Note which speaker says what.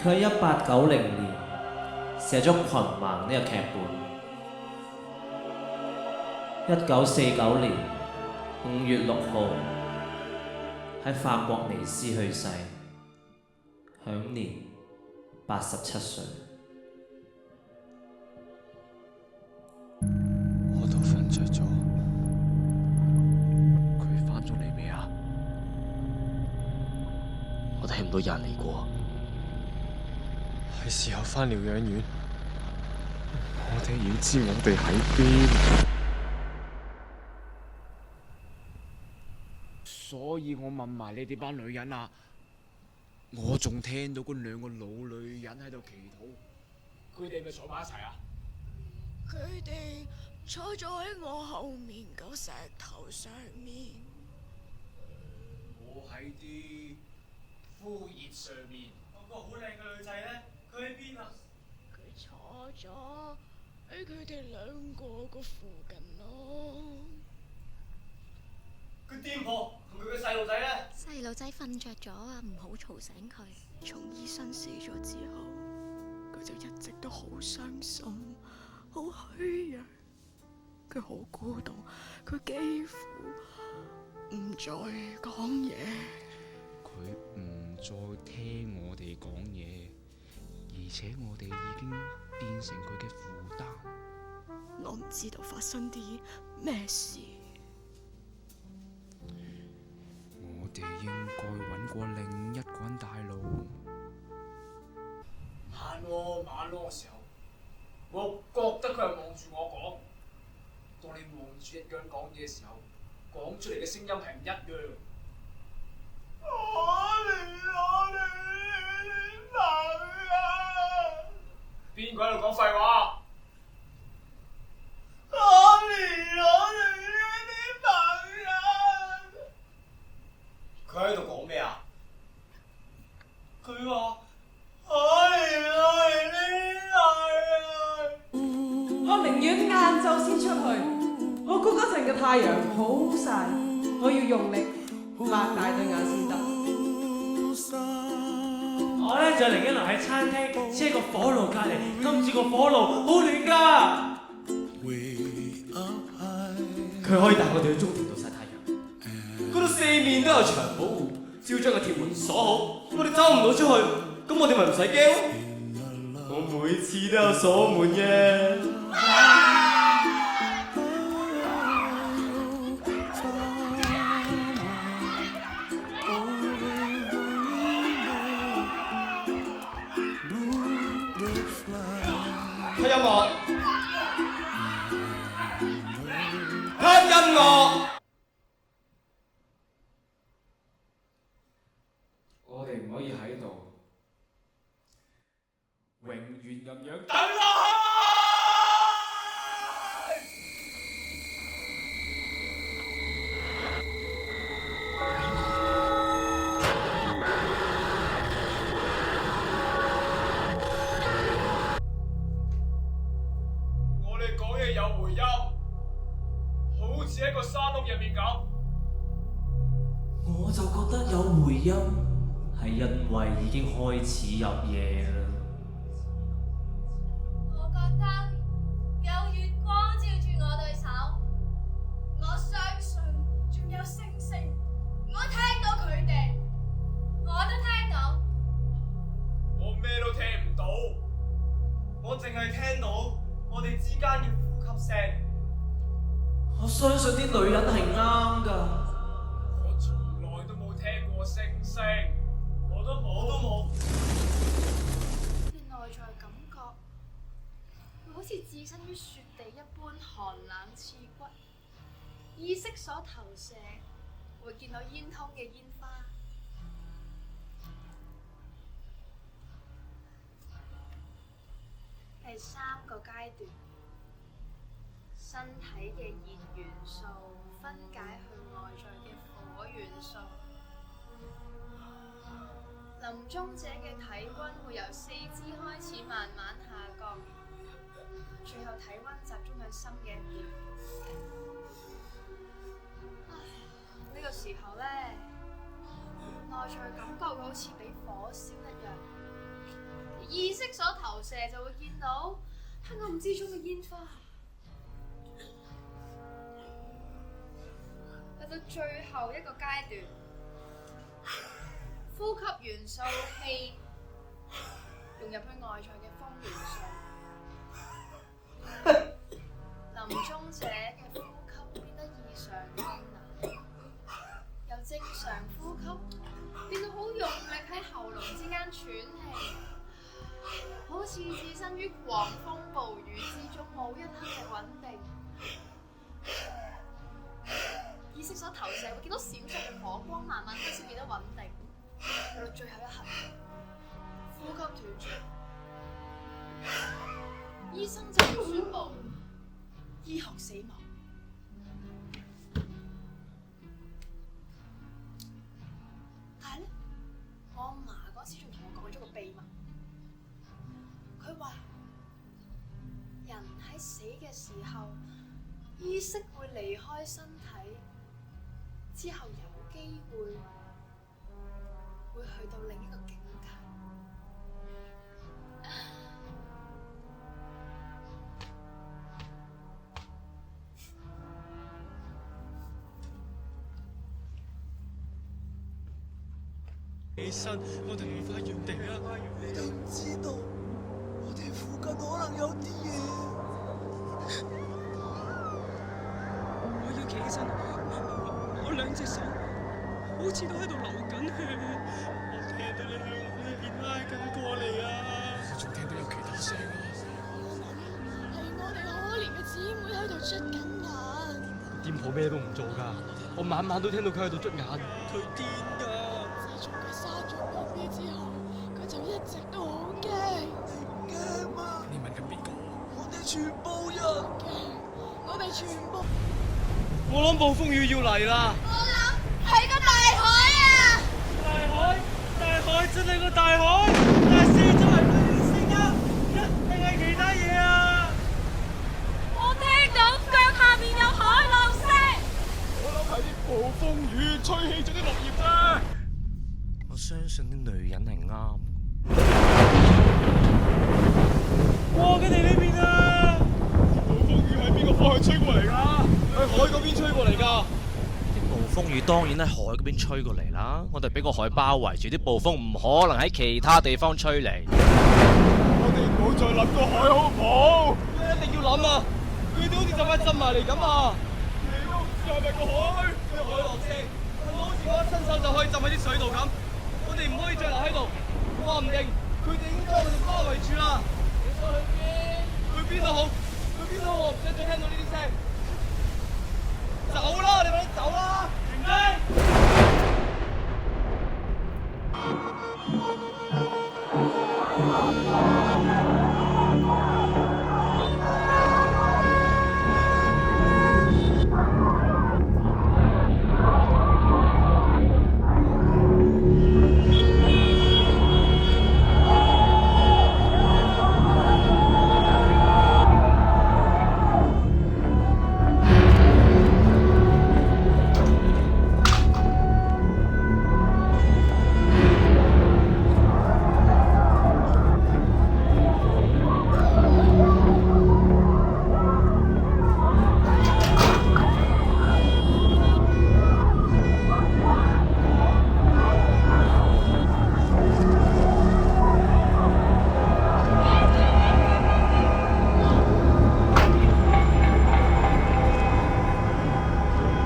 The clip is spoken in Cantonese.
Speaker 1: 佢喺1890年寫咗《群盲》呢個劇本。1949年5月6號喺法國尼斯去世，享年87歲。
Speaker 2: 我都瞓着咗，佢返咗嚟未啊？
Speaker 3: 我聽唔到有人嚟過。
Speaker 2: 係時候返療養院，我哋要知我哋喺邊。所以我問埋你哋班女人啊，我仲聽到嗰兩個老女人喺度祈禱，佢哋咪坐埋一齊啊？
Speaker 4: 佢哋坐咗喺我後面嚿石頭上面，
Speaker 2: 我喺啲枯葉上面。嗰個好靚嘅女仔咧，佢喺邊啊？
Speaker 4: 佢坐咗喺佢哋兩個個附近咯。
Speaker 2: 佢癲婆同佢個細路仔咧？
Speaker 5: 細路仔瞓着咗啊，唔好嘈醒佢。
Speaker 4: 從醫生死咗之後，佢就一直都好傷心，好虛弱，佢好孤獨，佢幾乎唔再講嘢。
Speaker 2: 佢唔再聽我哋講嘢，而且我哋已經變成佢嘅負擔。
Speaker 4: 我唔知道發生啲咩事。
Speaker 2: 我哋應該揾過另一個人帶路。行喎馬路嘅時候，我覺得佢係望住我講。當你望住一個人講嘢嘅時候，講出嚟嘅聲音係唔一樣。邊個喺度講廢話？佢喺度講咩啊？佢話
Speaker 6: 我寧願晏晝先出去，我估嗰陣嘅太陽好曬，我要用力擘大對眼先得。
Speaker 1: 我咧就寧願留喺餐廳，黐喺個火爐隔離，冚住個火爐，好暖㗎。佢可以帶我哋去中庭度曬太陽，嗰度四面都有牆保護，只要將個鐵門鎖好，我哋走唔到出去，咁我哋咪唔使驚咯。我每次都有鎖門嘅。開音樂，開音樂。
Speaker 2: 我哋唔可以喺度永遠咁樣等落去。我哋講嘢有回音，好似喺個山屋入面咁。
Speaker 1: 我就覺得有回音，係因為已經開始入夜啦。
Speaker 5: 我覺得有月光照住我對手，
Speaker 4: 我相信仲有星星，我聽到佢哋。
Speaker 5: 我都聽到。
Speaker 2: 我咩都聽唔到，
Speaker 1: 我淨係聽到我哋之間嘅呼吸聲。我相信啲女人係啱㗎。
Speaker 2: 我從來都冇聽過星星，我都冇。
Speaker 4: 內在感覺好似置身於雪地一般寒冷刺骨，意識所投射會見到煙通嘅煙花。第三個階段，身體嘅熱元素分解去外在嘅火元素。臨終者嘅體溫會由四肢開始慢慢下降，最後體溫集中喺心嘅一邊。呢個時候呢，內在感覺好似俾火燒一樣，
Speaker 5: 意識所投射就會見到黑暗之中嘅煙花。去到最後一個階段，呼吸元素氣融入去外在嘅風元素，臨終者嘅呼吸變得異常艱難，由正常呼吸變到好用力喺喉嚨之間喘氣，好似置身於狂風暴雨之中，冇一刻嘅穩定。意識所投射會見到閃爍嘅火光，慢慢開始變得穩定，去到最後一刻，呼吸斷絕，醫生就會宣布醫學死亡。但係咧，我阿嫲嗰次仲同我講咗個秘密，佢話人喺死嘅時候，意識會離開身體，之後有機會去到另一個境界。
Speaker 7: 起身，我哋唔快原地啦！
Speaker 8: 你哋唔知道，我哋附近可能有啲嘢。
Speaker 7: 我要企起身，我兩隻手好似都喺度流緊血，我聽到你向我呢邊拉緊過嚟啊！我仲聽到有其他聲啊！
Speaker 4: 係我哋可憐嘅姊妹喺度捽緊眼。
Speaker 1: 店鋪咩都唔做㗎，我晚晚都聽到佢喺度捽眼。
Speaker 7: 佢癲㗎！
Speaker 4: 自從佢生咗 BB 之後，佢就一直都好驚。
Speaker 8: 你唔驚啊？
Speaker 7: 你問緊邊個？
Speaker 8: 我哋全部人
Speaker 4: 驚！我哋全部。
Speaker 1: 我諗暴風雨要嚟啦！
Speaker 5: 我諗係個大海啊！
Speaker 1: 大海真係個大海，但係四周圍嗰啲聲音一定係其他嘢啊！
Speaker 5: 我聽到腳下面有海浪聲。
Speaker 7: 我諗係啲暴風雨吹起咗啲落葉啫。
Speaker 3: 我相信啲女人係啱。
Speaker 1: 哇！佢哋呢邊啊！
Speaker 7: 暴風雨喺邊個方向吹過嚟㗎？
Speaker 1: 喺海嗰邊吹過嚟㗎。
Speaker 3: 啲暴風雨當然喺海嗰邊吹過嚟啦，我哋俾個海包圍住，啲暴風唔可能喺其他地方吹嚟。
Speaker 7: 我哋唔好再諗個海好唔好？
Speaker 1: 一定要諗啊！佢哋好似就快浸埋嚟咁啊！
Speaker 7: 你都唔知係咪個海？
Speaker 1: 啲海浪聲，好似我一伸手就可以浸喺啲水度咁。我哋唔可以再留喺度，話唔定佢哋已經將我哋包圍住啦。你想去邊？去邊都好，去邊都好，我唔想再聽到呢啲聲。走啦！你快啲走啦！停低！